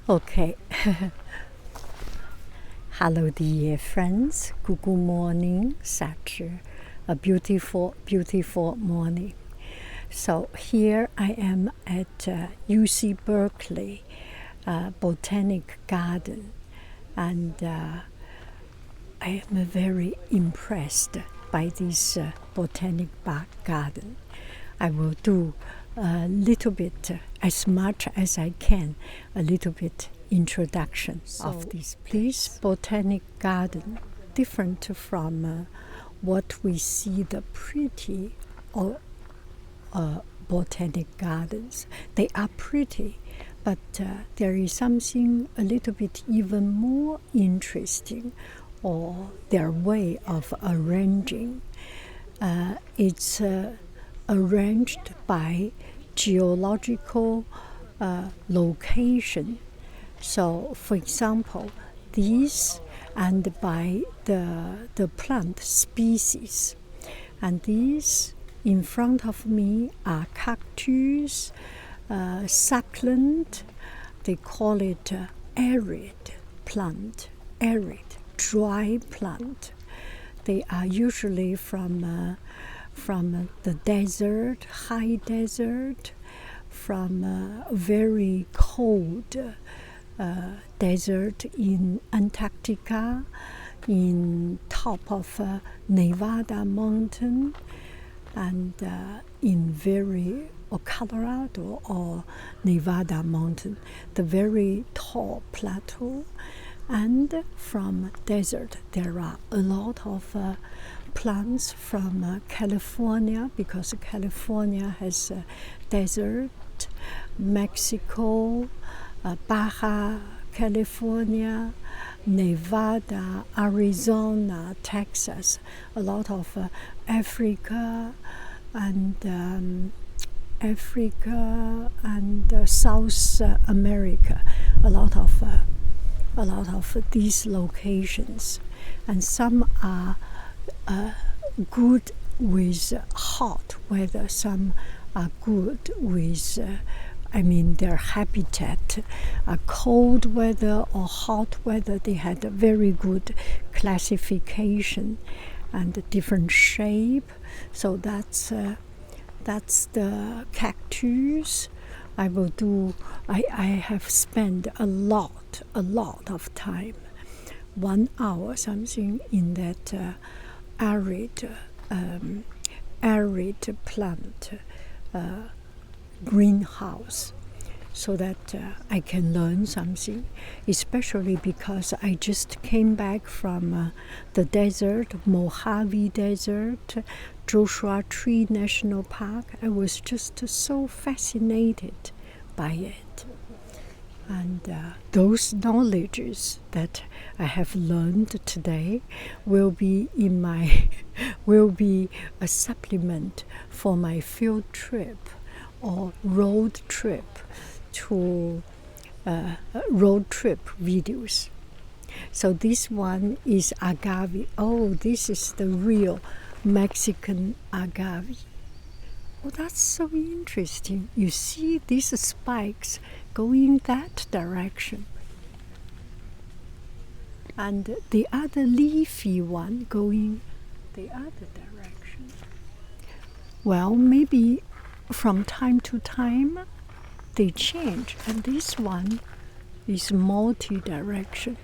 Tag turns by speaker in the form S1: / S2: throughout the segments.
S1: Okay. Hello, dear friends. Good morning. Such a beautiful, beautiful morning. So here I am at UC Berkekey Botanical Garden, and I am very impressed by this botanical garden. I will do a little bit, as much as I can, a little bit introduction of this place. Botanic garden, different from what we see the pretty or botanic gardens. They are pretty, but there is something a little bit even more interesting, or their way of arranging. It's arranged by geological location. So, for example, these and by the plant species. And these in front of me are cactus, succulent. They call it arid plant, arid, dry plant. They are usually from the desert, high desert, from very cold desert in Antarctica, in top of Nevada mountain, and in or Colorado or Nevada mountain, the very tall plateau. And from desert, there are a lot of plants from California, because California has desert, Mexico, Baja California, Nevada, Arizona, Texas, a lot of Africa and South America, a lot of these locations, and some are good with hot weather, some are good with their habitat, cold weather or hot weather. They had a very good classification and different shape. So that's the cactus. I have spent a lot of time, 1 hour something, in that arid plant greenhouse, so that I can learn something, especially because I just came back from the desert, Mojave Desert, Joshua Tree National Park. I was just so fascinated by it. And those knowledges that I have learned today will be a supplement for my field trip or road trip videos. So this one is agave. Oh, this is the real Mexican agave. Oh, that's so interesting. You see these spikes going that direction, and the other leafy one going the other direction. Well, maybe from time to time they change, and this one is multi-direction.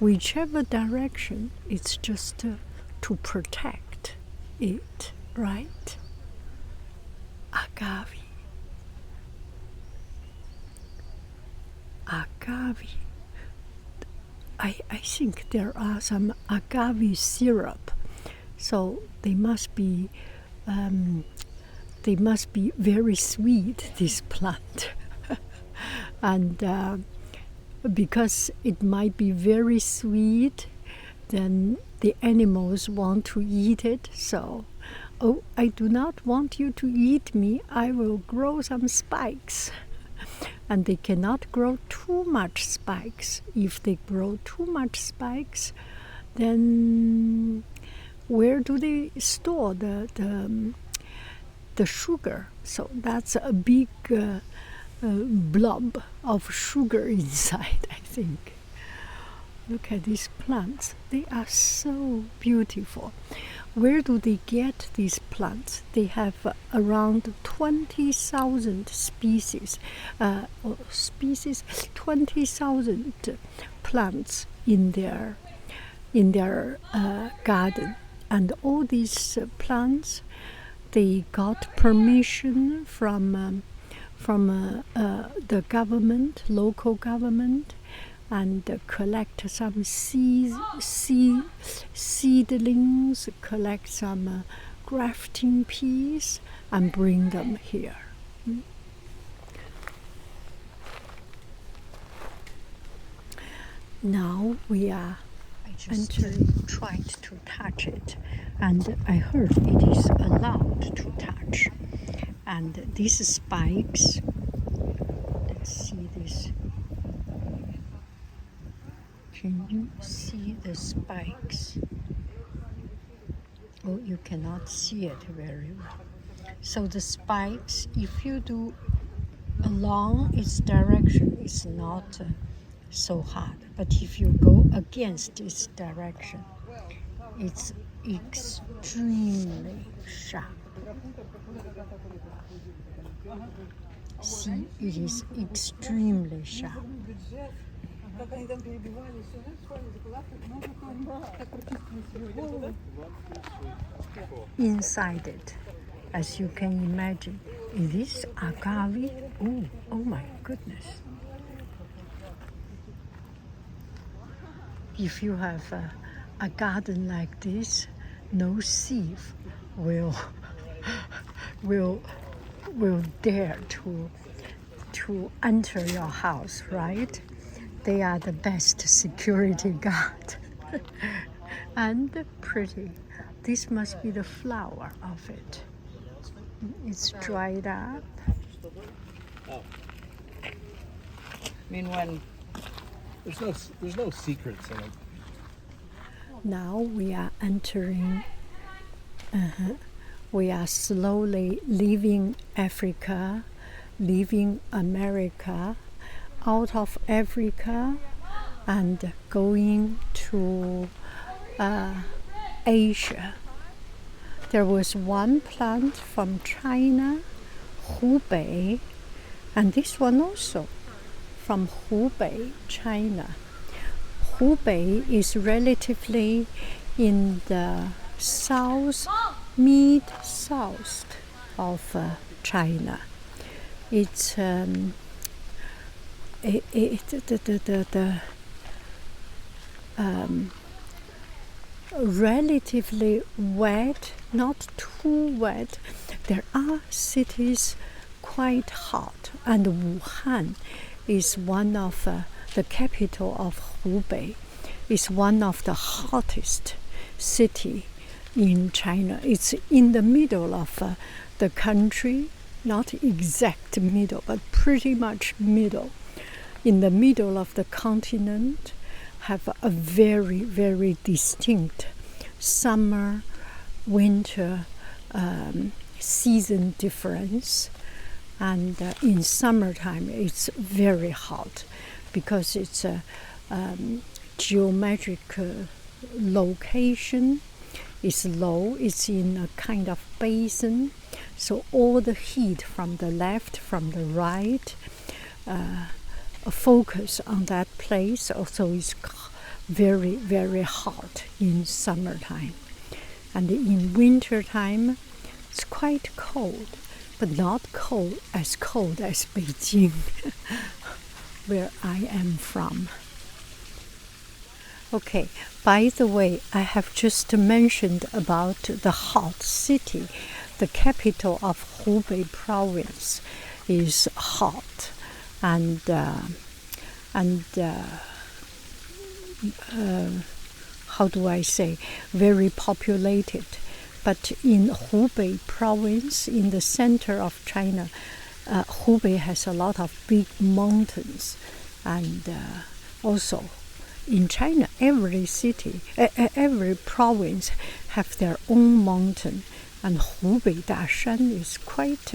S1: Whichever direction, it's just to protect it, right? Agave. I think there are some agave syrup, so they must be very sweet, this plant. And because it might be very sweet, then the animals want to eat it. So, oh, I do not want you to eat me. I will grow some spikes. And they cannot grow too much spikes. If they grow too much spikes, then where do they store the sugar? So that's a big blob of sugar inside, I think. Look at these plants. They are so beautiful. Where do they get these plants? They have around 20,000 species, 20,000 plants in their garden. And all these plants, they got permission from the government, local government, and collect some seedlings, collect some grafting peas, and bring them here. Now we are tried to touch it, and I heard it is allowed to touch. And these spikes, let's see this. Can you see the spikes? Oh, you cannot see it very well. So the spikes, if you do along its direction, it's not so hard. But if you go against its direction, it's extremely sharp. See, it is extremely sharp. Inside it, as you can imagine, it is agave. Oh my goodness. If you have a garden like this, no thief will dare to enter your house, right? They are the best security guard. And pretty. This must be the flower of it. It's dried up.
S2: Oh. I mean, when there's no secrets in it.
S1: Now we are entering. We are slowly leaving Africa, leaving America, out of Africa, and going to Asia. There was one plant from China, Hubei, and this one also from Hubei, China. Hubei is relatively in the mid-south of China. It's relatively wet, not too wet. There are cities quite hot, and Wuhan is one of the capital of Hubei, is one of the hottest city in China. It's in the middle of the country, not exact middle, but pretty much middle. In the middle of the continent, have a very, very distinct summer, winter season difference. And in summertime, it's very hot because it's a geometric location. It's low, it's in a kind of basin. So all the heat from the left, from the right, focus on that place. Also, it's very, very hot in summertime. And in wintertime, it's quite cold, but not as cold as Beijing, where I am from. Okay, by the way, I have just mentioned about the hot city. The capital of Hubei province is hot, and how do I say, very populated. But in Hubei province, in the center of China, Hubei has a lot of big mountains, and also in China, every city, every province have their own mountain, and Hubei Dashan is quite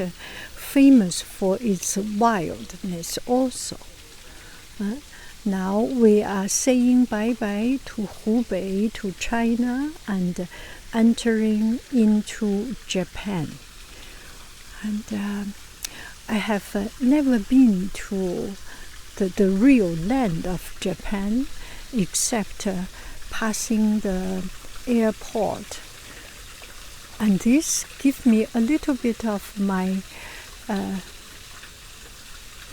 S1: famous for its wildness also. Now we are saying bye-bye to Hubei, to China, and entering into Japan. And I have never been to the real land of Japan, except passing the airport. And this gives me a little bit of my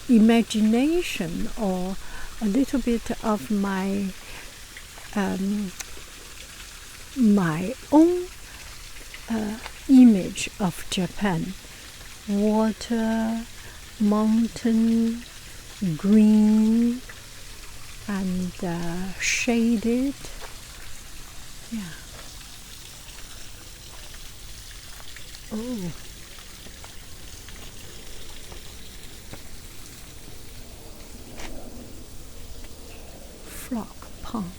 S1: imagination, or a little bit of my my own image of Japan. Water, mountain, green, and shaded. Yeah. Oh. Frog pond.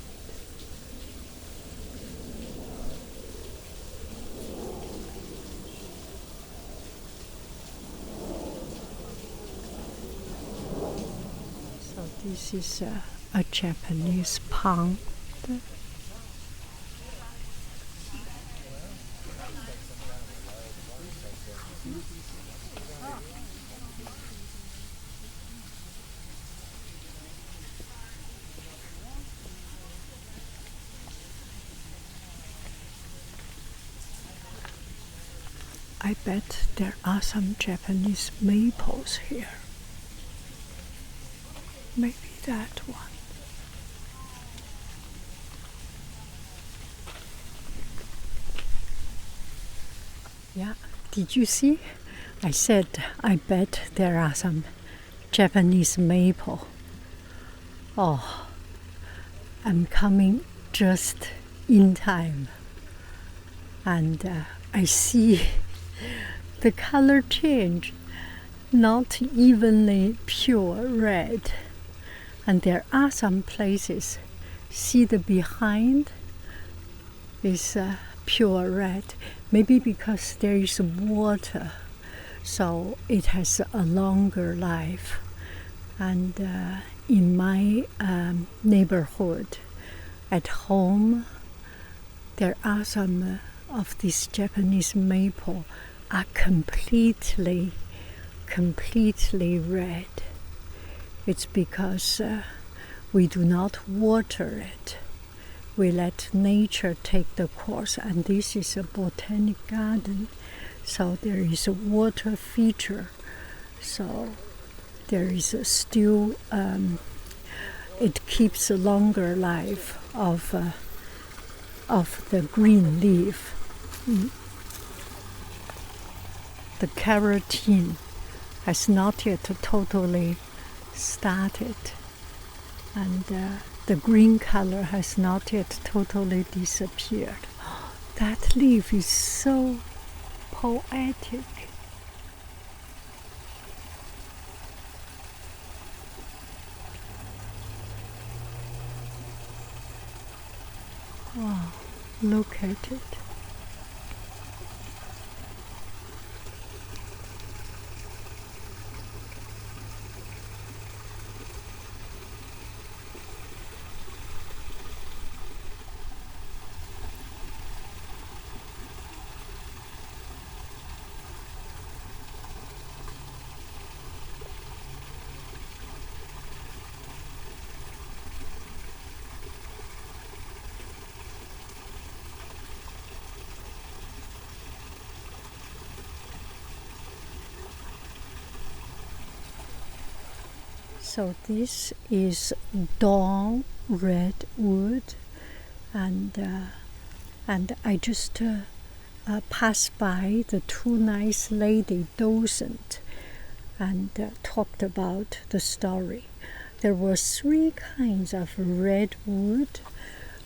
S1: So this is a Japanese pond. I bet there are some Japanese maples here. Maybe that one. Yeah, did you see? I said I bet there are some Japanese maple. Oh, I'm coming just in time. And I see the color change, not evenly pure red. And there are some places, see the behind is pure red. Maybe because there is water, so it has a longer life. And in my neighborhood, at home, there are some of these Japanese maple are completely red. It's because we do not water it. We let nature take the course, and this is a botanic garden, so there is a water feature. So there is still, it keeps a longer life of the green leaf. The carotene has not yet totally started, and the green color has not yet totally disappeared. That leaf is so poetic. Wow, look at it. So this is dawn redwood, and I just passed by the two nice lady docent and talked about the story. There were 3 kinds of redwood.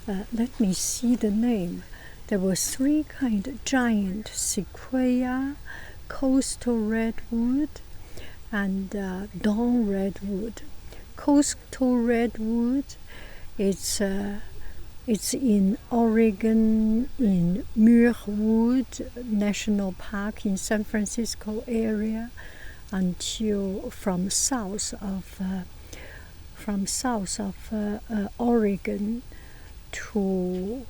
S1: Let me see the name. There were 3 kinds: giant sequoia, coastal redwood, and dawn redwood. Coastal redwood, it's in Oregon, in Muirwood National Park in San Francisco area, until from south of Oregon to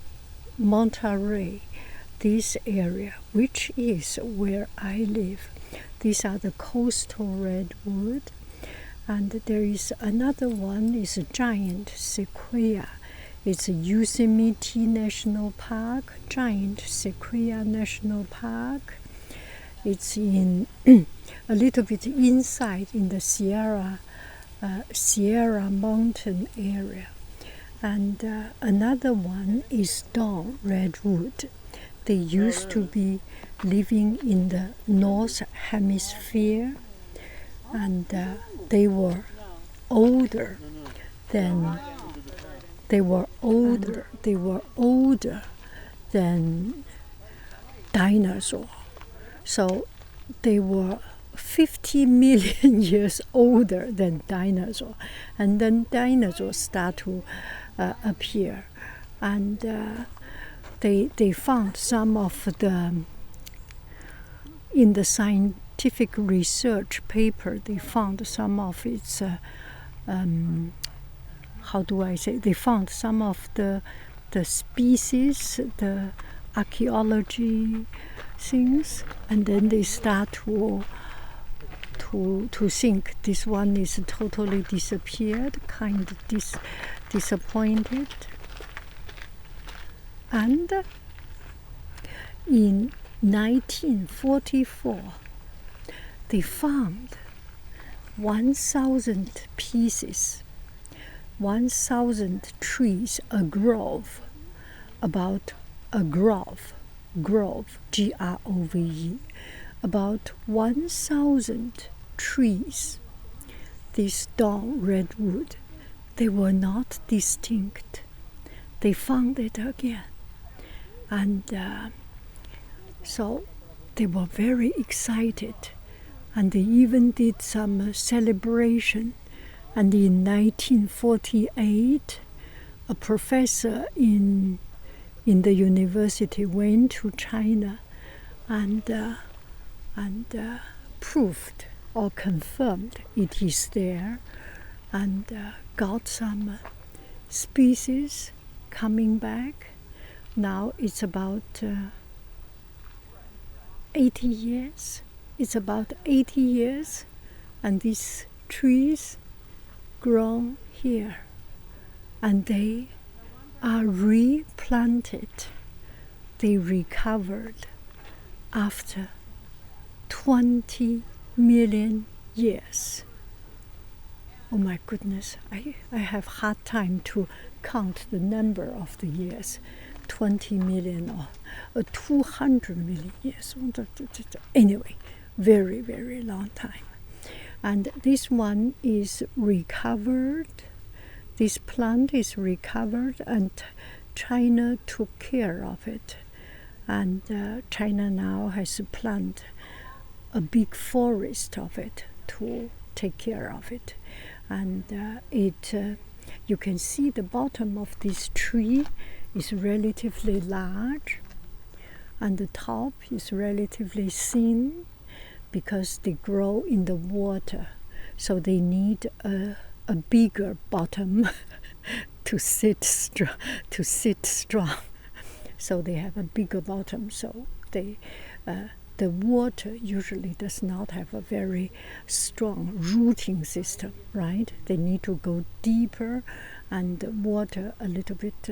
S1: Monterey, this area, which is where I live. These are the coastal redwood, and there is another one, is a giant sequoia. It's a Yosemite National Park, Giant Sequoia National Park. It's in a little bit inside in the Sierra Mountain area. And another one is dawn redwood. They used to be living in the North Hemisphere, and they were older than dinosaur. So they were 50 million years older than dinosaur, and then dinosaurs start to appear, and they found some of the, in the scientific research paper, they found some of its they found some of the species, the archaeology things, and then they start to think this one is totally disappeared, kind of disappointed. And in 1944, they found 1,000 pieces, 1,000 trees, a grove, Grove, about 1,000 trees. These dawn redwood, they were not distinct. They found it again. And so they were very excited, and they even did some celebration. And in 1948, a professor in the university went to China and proved or confirmed it is there, and got some species coming back. Now it's about 80 years. It's about 80 years, and these trees grown here, and they are replanted. They recovered after 20 million years. Oh my goodness, I have hard time to count the number of the years. 20 million or 200 million years. Anyway, very, very long time. And this one is recovered. This plant is recovered, and China took care of it. And China now has planted a big forest of it to take care of it. And you can see the bottom of this tree is relatively large, and the top is relatively thin, because they grow in the water, so they need a bigger bottom to sit strong. So they have a bigger bottom. So the water usually does not have a very strong rooting system, right? They need to go deeper, and the water a little bit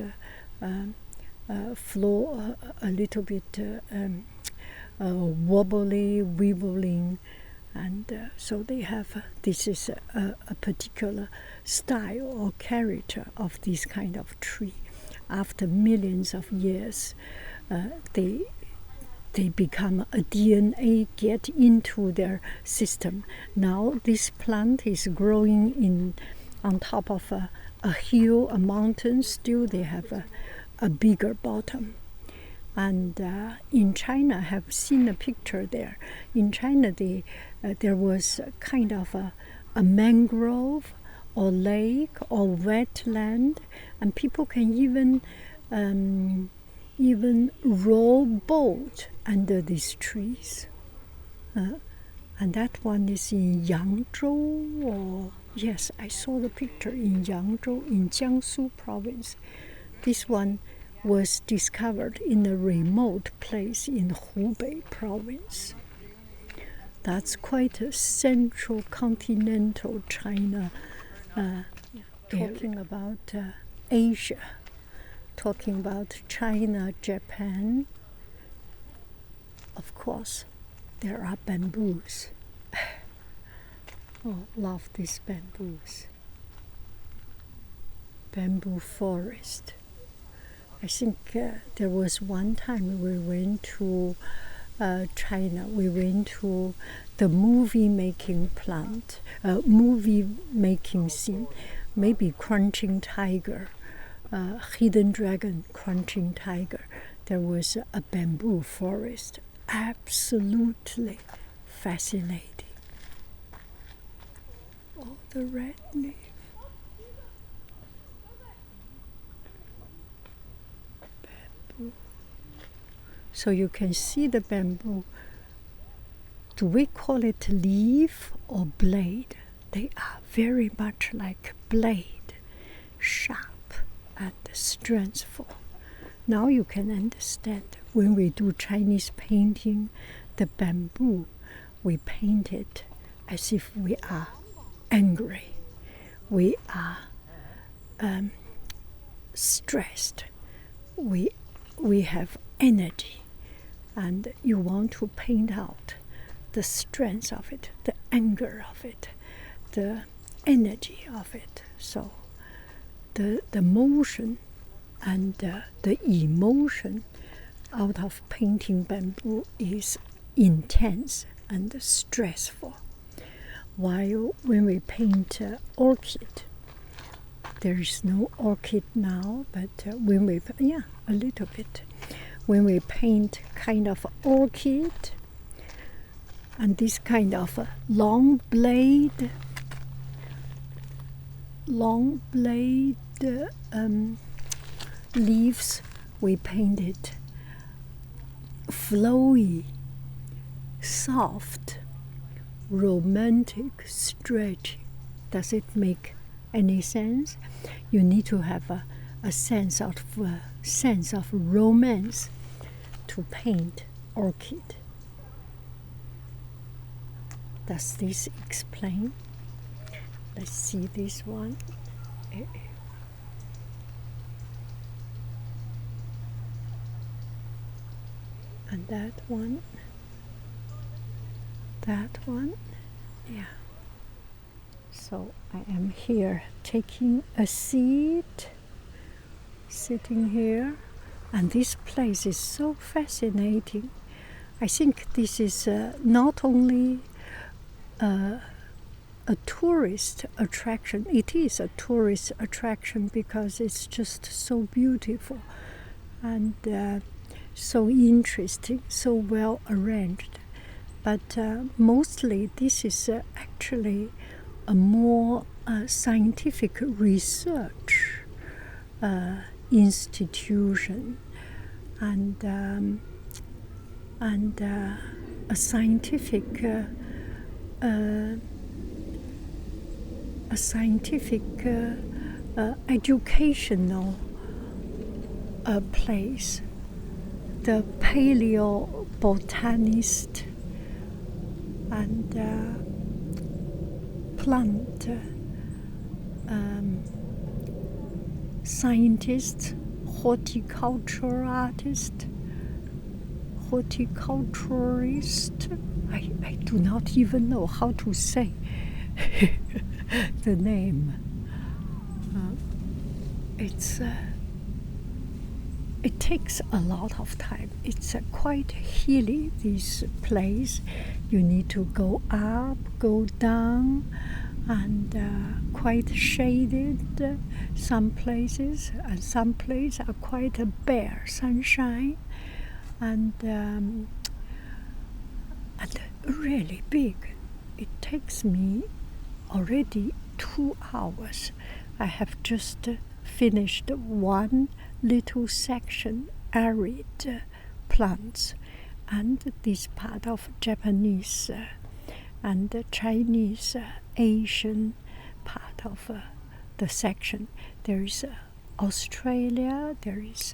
S1: flow a little bit wobbly, wibbling, and so they have. This is a particular style or character of this kind of tree. After millions of years, they become a DNA, get into their system. Now this plant is growing on top of a hill, a mountain. Still, they have a bigger bottom. And in China, I have seen a picture there. In China, there was kind of a mangrove or lake or wetland, and people can even row boat under these trees. And And that one is in Yangzhou, or yes, I saw the picture in Yangzhou in Jiangsu province. This one was discovered in a remote place in Hubei province. That's quite a central continental China. Talking about Asia, talking about China, Japan. Of course, there are bamboos. Oh, love these bamboos. Bamboo forest. I think there was one time we went to China. We went to the movie making plant, movie making scene. Maybe Crunching Tiger, Hidden Dragon, Crunching Tiger. There was a bamboo forest. Absolutely fascinating. Oh, the red leaf. Bamboo. So you can see the bamboo. Do we call it leaf or blade? They are very much like blade, sharp and strengthful. Now you can understand when we do Chinese painting, the bamboo, we paint it as if we are angry. We are stressed. We have energy, and you want to paint out the strength of it, the anger of it, the energy of it. So the motion and the emotion out of painting bamboo is intense and stressful. While when we paint orchid, there is no orchid now, but when we, a little bit. When we paint kind of orchid and this kind of long blade leaves, we painted flowy, soft, romantic, stretchy. Does it make any sense? You need to have a sense of romance to paint orchid. Does this explain? Let's see this one. And that one. That one. Yeah. So I am here taking a seat, sitting here, and this place is so fascinating. I think this is not only a tourist attraction. It is a tourist attraction because it's just so beautiful and so interesting, so well arranged. But mostly this is actually a more scientific research institution and a scientific educational place. The paleobotanist and plant scientist, horticulturist, I do not even know how to say the name. It takes a lot of time. It's quite hilly, this place. You need to go up, go down, and quite shaded some places, and some places are quite bare, sunshine, and really big. It takes me already 2 hours. I have just finished one little section, arid plants, and this part of Japanese and the Chinese Asian part of the section. There is Australia, there is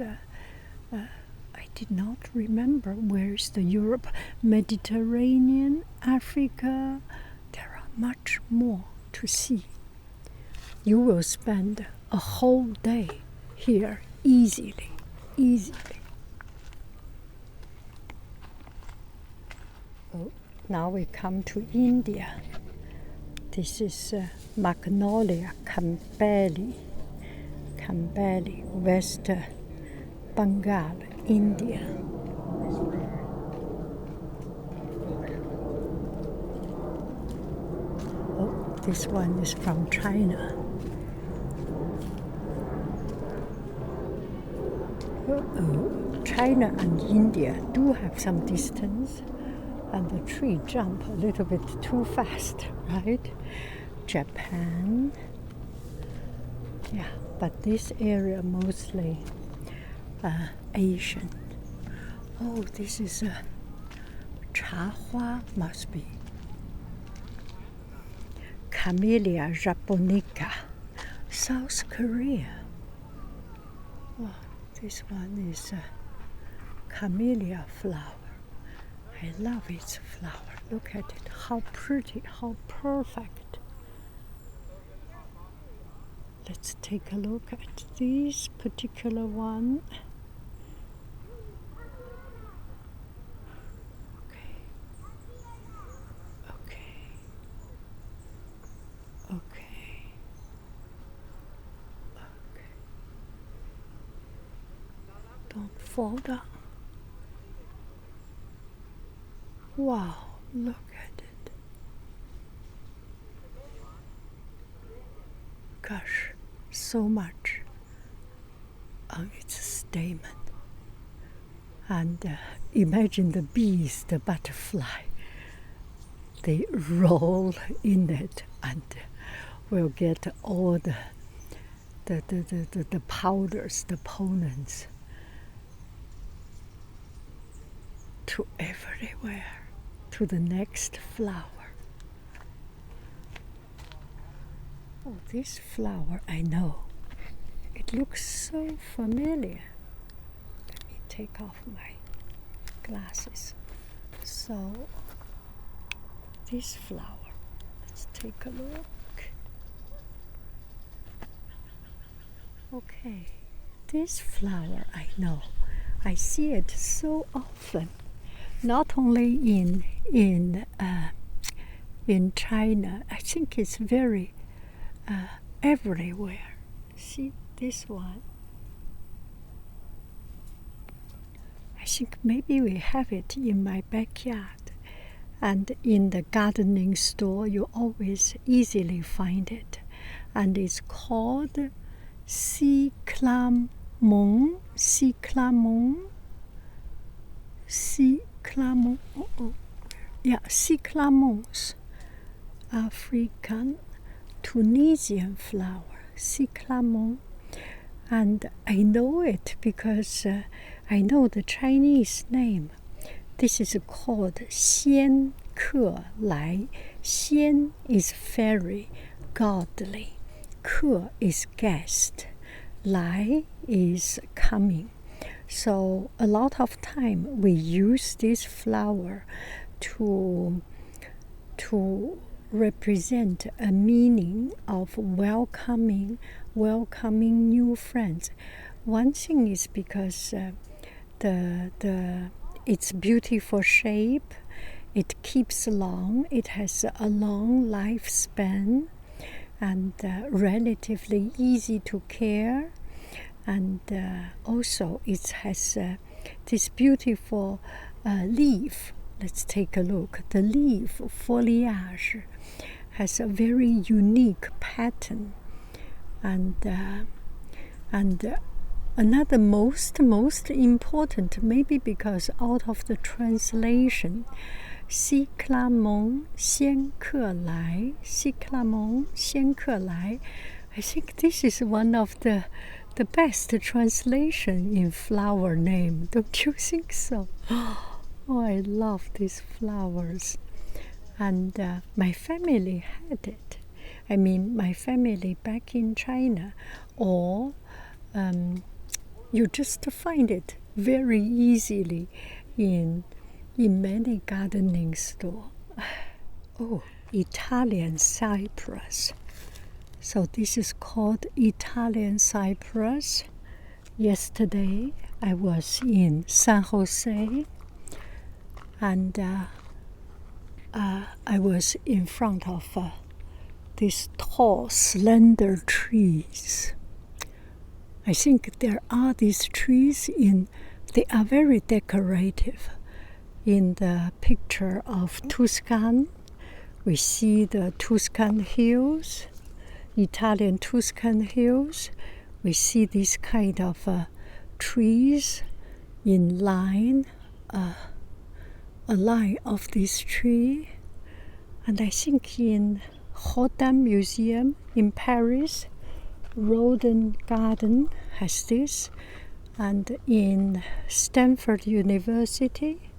S1: I did not remember where is the Europe, Mediterranean, Africa. There are much more to see. You will spend a whole day here easily. Oh, now we come to India. This is Magnolia campbelli, West Bengal, India. Oh, this one is from China. China and India do have some distance, and the tree jump a little bit too fast, right? Japan, yeah, but this area mostly Asian. Oh, this is a chahua, must be Camellia japonica, South Korea. Oh, this one is a camellia flower. I love its flower. Look at it, how pretty, how perfect. Let's take a look at this particular one. Okay. Don't fall down. Wow, look at it. Gosh, so much on its stamen. And imagine the bees, the butterfly. They roll in it and will get all the powders, the pollens to everywhere, to the next flower. Oh, this flower I know. It looks so familiar. Let me take off my glasses. So, this flower, let's take a look. Okay, this flower I know. I see it so often, not only in China. I think it's very everywhere. See this one? I think maybe we have it in my backyard, and in the gardening store you always easily find it, and it's called cyclamen, cyclamens, African Tunisian flower, cyclamen. And I know it because I know the Chinese name. This is called 仙客来. 仙 is fairy, godly. 客 is guest. 来 is coming. So a lot of time we use this flower to represent a meaning of welcoming new friends. One thing is because its beautiful shape, it keeps long, it has a long lifespan, and relatively easy to care, and also it has this beautiful leaf. Let's take a look. The leaf foliage has a very unique pattern, and another most important, maybe because out of the translation, cyclamen 仙客来, cyclamen 仙客来. I think this is one of the best translation in flower name. Don't you think so? Oh, I love these flowers. And my family had it. I mean, my family back in China, or you just find it very easily in many gardening stores. Oh, Italian cypress. So this is called Italian cypress. Yesterday I was in San Jose, and I was in front of these tall, slender trees. I think there are these trees they are very decorative. In the picture of Tuscan, we see the Tuscan hills, Italian Tuscan hills. We see these kind of trees in line, a line of this tree. And I think in Rodin Museum in Paris, Rodin Garden has this. And in Stanford University,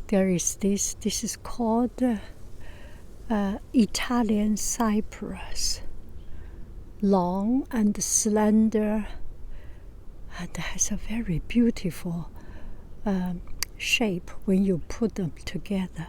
S1: there is this. This is called Italian cypress. Long and slender, and has a very beautiful shape when you put them together.